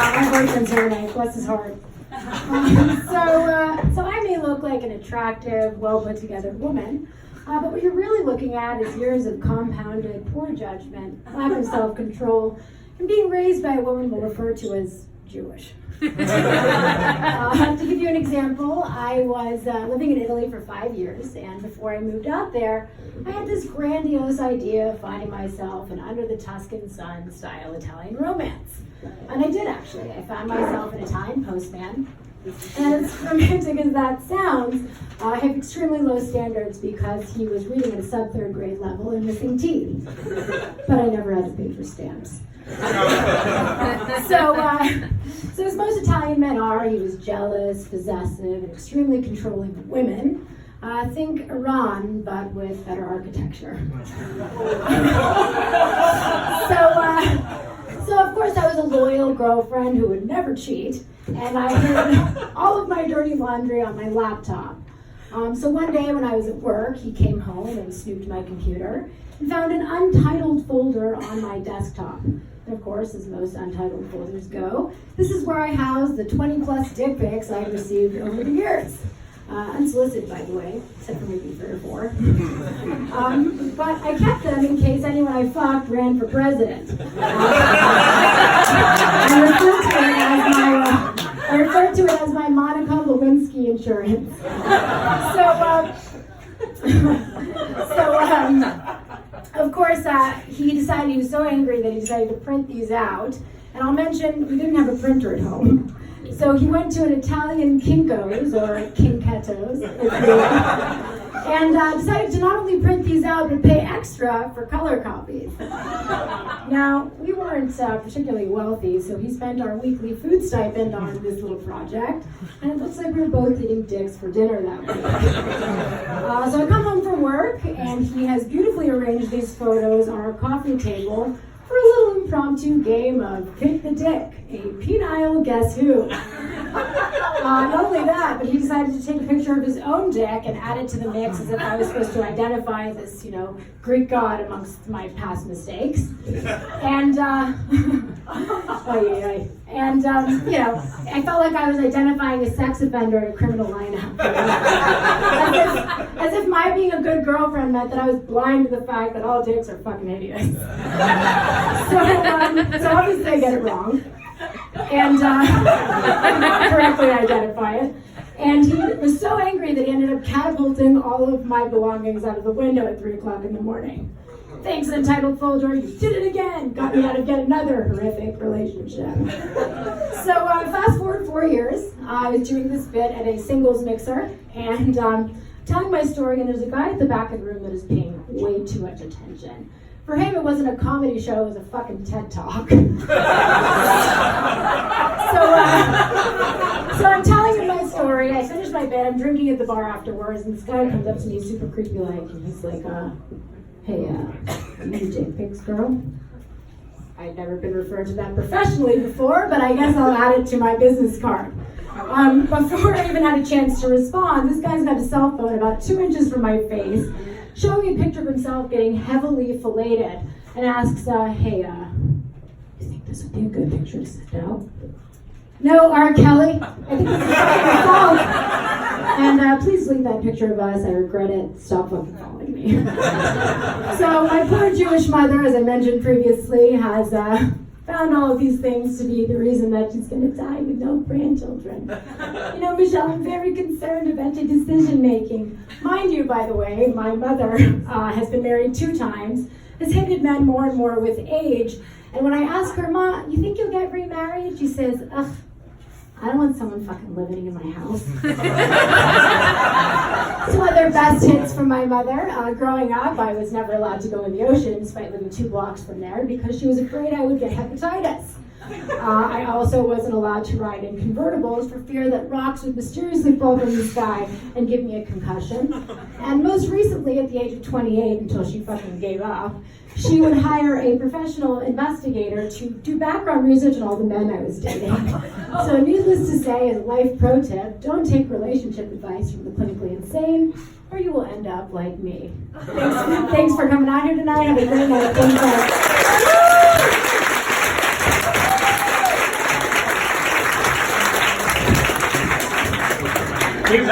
My boyfriend's here tonight, bless his heart. So I may look like an attractive, well put together woman, but what you're really looking at is years of compounded poor judgment, lack of self-control, and being raised by a woman we'll refer to as Jewish. To give you an example, I was living in Italy for 5 years, and before I moved out there, I had this grandiose idea of finding myself an under the Tuscan sun style Italian romance. And I did actually. I found myself an Italian postman. And as romantic as that sounds, I have extremely low standards because he was reading at a sub-third grade level and missing teeth. But I never had to pay for stamps. So as most Italian men are, he was jealous, possessive, and extremely controlling of women. Think Iran, but with better architecture. So of course I was a loyal girlfriend who would never cheat, and I hid all of my dirty laundry on my laptop. So one day when I was at work, he came home and snooped my computer and found an untitled folder on my desktop. And of course, as most untitled folders go, this is where I housed the 20 plus dick pics I'd received over the years. Unsolicited, by the way, except for maybe 3 or 4. But I kept them in case anyone I fucked ran for president. I referred to it as my Monica Lewinsky insurance. Of course, he decided he was so angry that he decided to print these out. And I'll mention, we didn't have a printer at home. So he went to an Italian Kinko's, or Kinkettos, if you will, and decided to not only print these out, but pay extra for color copies. Now, we weren't particularly wealthy, so he spent our weekly food stipend on this little project, and it looks like we were both eating dicks for dinner that week. So I come home from work, and he has beautifully arranged these photos on our coffee table for a little impromptu game of Pick the Dick, a penile guess who. Not only that, but he decided to take a picture of his own dick and add it to the mix as if I was supposed to identify this, Greek god amongst my past mistakes. And, I felt like I was identifying a sex offender in a criminal lineup. As if my being a good girlfriend meant that I was blind to the fact that all dicks are fucking idiots. So obviously I get it wrong. And not correctly identify it. And he was so angry that he ended up catapulting all of my belongings out of the window at 3 o'clock in the morning. Thanks, untitled folder, you did it again! Got me out of yet another horrific relationship. So fast forward 4 years, I was doing this bit at a singles mixer, and telling my story, and there's a guy at the back of the room that is paying way too much attention. For him, it wasn't a comedy show, it was a fucking TED Talk. So I'm telling him my story, I finished my bit, I'm drinking at the bar afterwards, and this guy comes up to me super creepy like, and he's like, hey, you dick pics, girl? I'd never been referred to that professionally before, but I guess I'll add it to my business card. Before I even had a chance to respond, this guy's got a cell phone about 2 inches from my face, showing me a picture of himself getting heavily filleted, and asks, hey, you think this would be a good picture to send out? No, R. Kelly, I think this is yourself. And please leave that picture of us, I regret it, stop fucking following me. So my poor Jewish mother, as I mentioned previously, has found all of these things to be the reason that she's going to die with no grandchildren. Michelle, I'm very concerned about your decision making. Mind you, by the way, my mother has been married 2 times, has hated men more and more with age, and when I ask her, Ma, you think you'll get remarried? She says, ugh, I don't want someone fucking living in my house. Some other best hits from my mother. Growing up, I was never allowed to go in the ocean despite living 2 blocks from there because she was afraid I would get hepatitis. I also wasn't allowed to ride in convertibles for fear that rocks would mysteriously fall from the sky and give me a concussion. And most recently, at the age of 28, until she fucking gave up, she would hire a professional investigator to do background research on all the men I was dating. So needless to say, as a life pro tip, don't take relationship advice from the clinically insane, or you will end up like me. Thanks for coming out here tonight. Have a great night. Thanks. He was